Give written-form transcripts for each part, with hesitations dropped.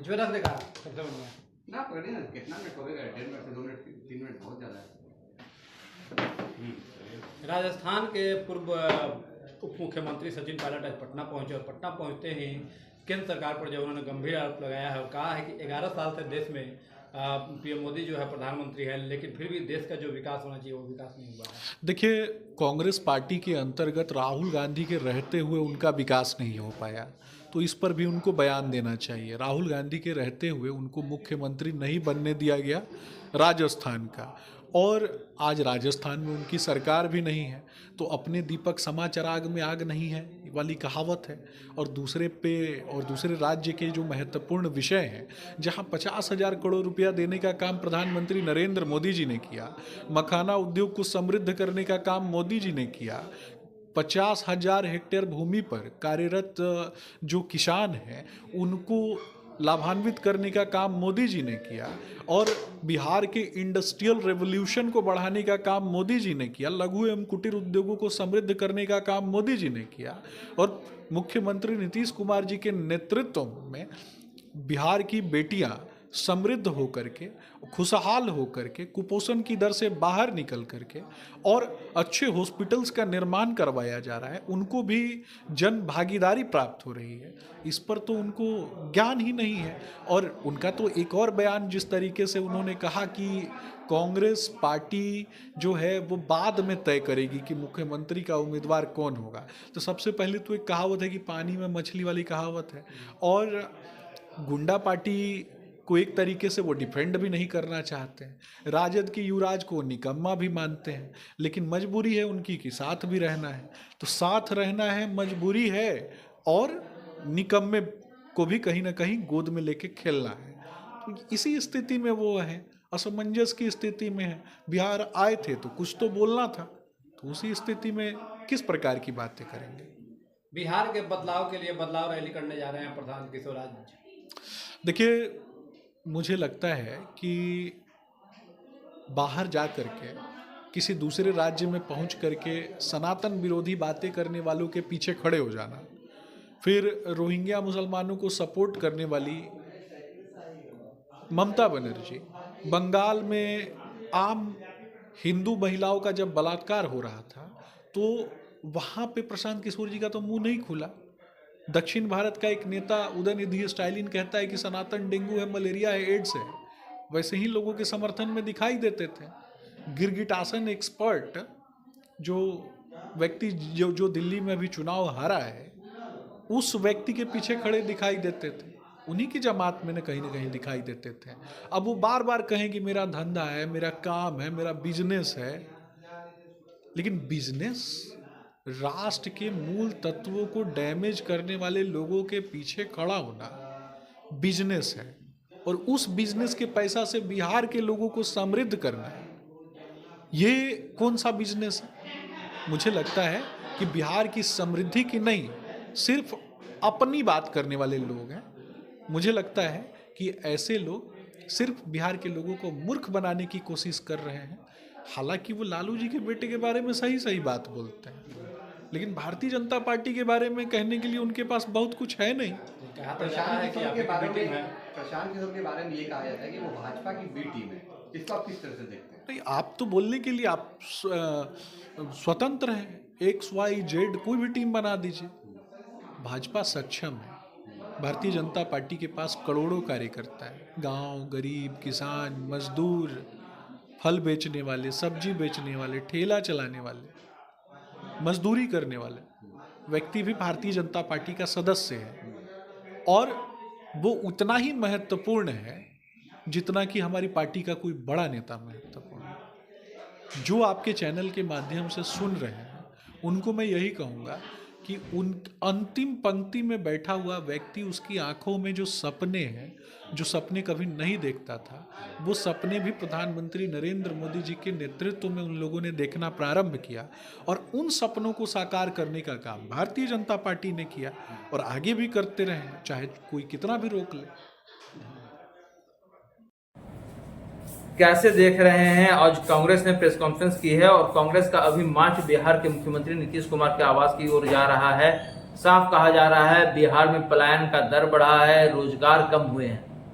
जो रख देगा सबसे बढ़िया ना पकड़िए ना, कितना मिनट हो गया? 1.5 मिनट से 2 मिनट 3 मिनट बहुत ज़्यादा है। राजस्थान के पूर्व उप मुख्यमंत्री सचिन पायलट आज पटना पहुंचे और पटना पहुंचते ही केंद्र सरकार पर जो उन्होंने गंभीर आरोप लगाया है और कहा है कि 11 साल से देश में पीएम मोदी जो है प्रधानमंत्री है, लेकिन फिर भी देश का जो विकास होना चाहिए वो विकास नहीं हुआ है। देखिए, कांग्रेस पार्टी के अंतर्गत राहुल गांधी के रहते हुए उनका विकास नहीं हो पाया, तो इस पर भी उनको बयान देना चाहिए। राहुल गांधी के रहते हुए उनको मुख्यमंत्री नहीं बनने दिया गया राजस्थान का, और आज राजस्थान में उनकी सरकार भी नहीं है, तो अपने दीपक समा चिराग में आग नहीं है वाली कहावत है। और दूसरे राज्य के जो महत्वपूर्ण विषय हैं, जहां 50,000 करोड़ रुपया देने का काम प्रधानमंत्री नरेंद्र मोदी जी ने किया, मखाना उद्योग को समृद्ध करने का काम मोदी जी ने किया, 50,000 हेक्टेयर भूमि पर कार्यरत जो किसान हैं उनको लाभान्वित करने का काम मोदी जी ने किया, और बिहार के इंडस्ट्रियल रेवोल्यूशन को बढ़ाने का काम मोदी जी ने किया, लघु एवं कुटीर उद्योगों को समृद्ध करने का काम मोदी जी ने किया, और मुख्यमंत्री नीतीश कुमार जी के नेतृत्व में बिहार की बेटियां समृद्ध होकर के, खुशहाल होकर के, कुपोषण की दर से बाहर निकल करके और अच्छे हॉस्पिटल्स का निर्माण करवाया जा रहा है, उनको भी जन भागीदारी प्राप्त हो रही है। इस पर तो उनको ज्ञान ही नहीं है। और उनका तो एक और बयान, जिस तरीके से उन्होंने कहा कि कांग्रेस पार्टी जो है वो बाद में तय करेगी कि मुख्यमंत्री का उम्मीदवार कौन होगा, तो सबसे पहले तो एक कहावत है कि पानी में मछली वाली कहावत है, और गुंडा पार्टी को एक तरीके से वो डिफेंड भी नहीं करना चाहते हैं। राजद की युवराज को निकम्मा भी मानते हैं, लेकिन मजबूरी है उनकी कि साथ भी रहना है, तो साथ रहना है, मजबूरी है, और निकम्मे को भी कहीं ना कहीं गोद में लेके खेलना है। तो इसी स्थिति में वो है, असमंजस की स्थिति में है। बिहार आए थे तो कुछ तो बोलना था, तो उसी स्थिति में किस प्रकार की बातें करेंगे। बिहार के बदलाव के लिए बदलाव रैली करने जा रहे हैं प्रधान किशोर आज। देखिए, मुझे लगता है कि बाहर जा करके किसी दूसरे राज्य में पहुंच करके सनातन विरोधी बातें करने वालों के पीछे खड़े हो जाना, फिर रोहिंग्या मुसलमानों को सपोर्ट करने वाली ममता बनर्जी, बंगाल में आम हिंदू महिलाओं का जब बलात्कार हो रहा था तो वहाँ पे प्रशांत किशोर जी का तो मुंह नहीं खुला। दक्षिण भारत का एक नेता उदयनिधि स्टालिन कहता है कि सनातन डेंगू है, मलेरिया है, एड्स है, वैसे ही लोगों के समर्थन में दिखाई देते थे। गिरगिटासन एक्सपर्ट जो व्यक्ति जो दिल्ली में अभी चुनाव हारा है, उस व्यक्ति के पीछे खड़े दिखाई देते थे, उन्हीं की जमात में न कहीं दिखाई देते थे। अब वो बार बार कहें कि मेरा धंधा है, मेरा काम है, मेरा बिजनेस है, लेकिन बिजनेस राष्ट्र के मूल तत्वों को डैमेज करने वाले लोगों के पीछे खड़ा होना बिजनेस है, और उस बिजनेस के पैसा से बिहार के लोगों को समृद्ध करना है, ये कौन सा बिजनेस है? मुझे लगता है कि बिहार की समृद्धि की नहीं, सिर्फ अपनी बात करने वाले लोग हैं। मुझे लगता है कि ऐसे लोग सिर्फ बिहार के लोगों को मूर्ख बनाने की कोशिश कर रहे हैं। हालांकि वो लालू जी के बेटे के बारे में सही बात बोलते हैं, लेकिन भारतीय जनता पार्टी के बारे में कहने के लिए उनके पास बहुत कुछ है नहीं। प्रशांत किशोर के बारे में ये कहा जाता है कि वो भाजपा की बी टीम है, इसको आप किस तरह से देखते हैं? नहीं, आप तो बोलने के लिए आप स्वतंत्र हैं, XYZ कोई भी टीम बना दीजिए। भाजपा सक्षम है, भारतीय जनता पार्टी के पास करोड़ों कार्यकर्ता है, गांव, गरीब, किसान, मजदूर, फल बेचने वाले, सब्जी बेचने वाले, ठेला चलाने वाले, मजदूरी करने वाले व्यक्ति भी भारतीय जनता पार्टी का सदस्य है, और वो उतना ही महत्वपूर्ण है जितना कि हमारी पार्टी का कोई बड़ा नेता महत्वपूर्ण है। जो आपके चैनल के माध्यम से सुन रहे हैं उनको मैं यही कहूँगा कि उन अंतिम पंक्ति में बैठा हुआ व्यक्ति, उसकी आंखों में जो सपने हैं, जो सपने कभी नहीं देखता था, वो सपने भी प्रधानमंत्री नरेंद्र मोदी जी के नेतृत्व में उन लोगों ने देखना प्रारंभ किया, और उन सपनों को साकार करने का काम भारतीय जनता पार्टी ने किया और आगे भी करते रहे, चाहे कोई कितना भी रोक ले। कैसे देख रहे हैं? आज कांग्रेस ने प्रेस कॉन्फ्रेंस की है और कांग्रेस का अभी मार्च बिहार के मुख्यमंत्री नीतीश कुमार के आवास की ओर जा रहा है। साफ कहा जा रहा है बिहार में पलायन का दर बढ़ा है, रोजगार कम हुए हैं।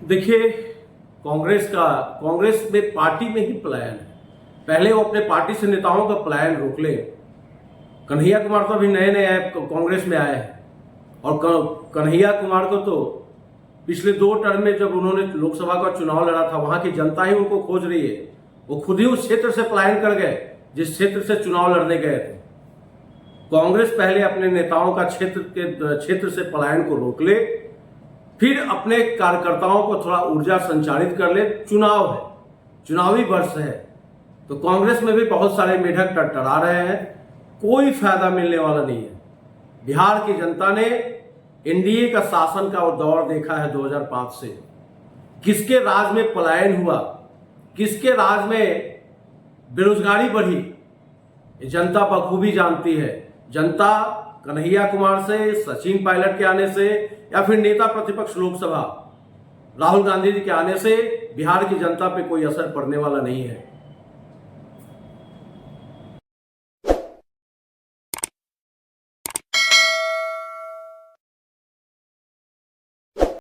देखिए, कांग्रेस में पार्टी में ही पलायन है। पहले वो अपने पार्टी से नेताओं का पलायन रोक ले। कन्हैया कुमार तो अभी नए नए कांग्रेस में आए हैं, और कन्हैया कुमार को तो पिछले 2 टर्म में जब उन्होंने लोकसभा का चुनाव लड़ा था, वहां की जनता ही उनको खोज रही है। वो खुद ही उस क्षेत्र से पलायन कर गए जिस क्षेत्र से चुनाव लड़ने गए थे। कांग्रेस पहले अपने नेताओं का क्षेत्र से पलायन को रोक ले, फिर अपने कार्यकर्ताओं को थोड़ा ऊर्जा संचारित कर ले। चुनाव है, चुनावी वर्ष है, तो कांग्रेस में भी बहुत सारे मेढक टरटरा रहे हैं। कोई फायदा मिलने वाला नहीं है। बिहार की जनता ने एनडीए का शासन का दौर देखा है 2005 से। किसके राज में पलायन हुआ, किसके राज में बेरोजगारी बढ़ी, ये जनता बखूबी जानती है। जनता कन्हैया कुमार से, सचिन पायलट के आने से, या फिर नेता प्रतिपक्ष लोकसभा राहुल गांधी जी के आने से बिहार की जनता पे कोई असर पड़ने वाला नहीं है।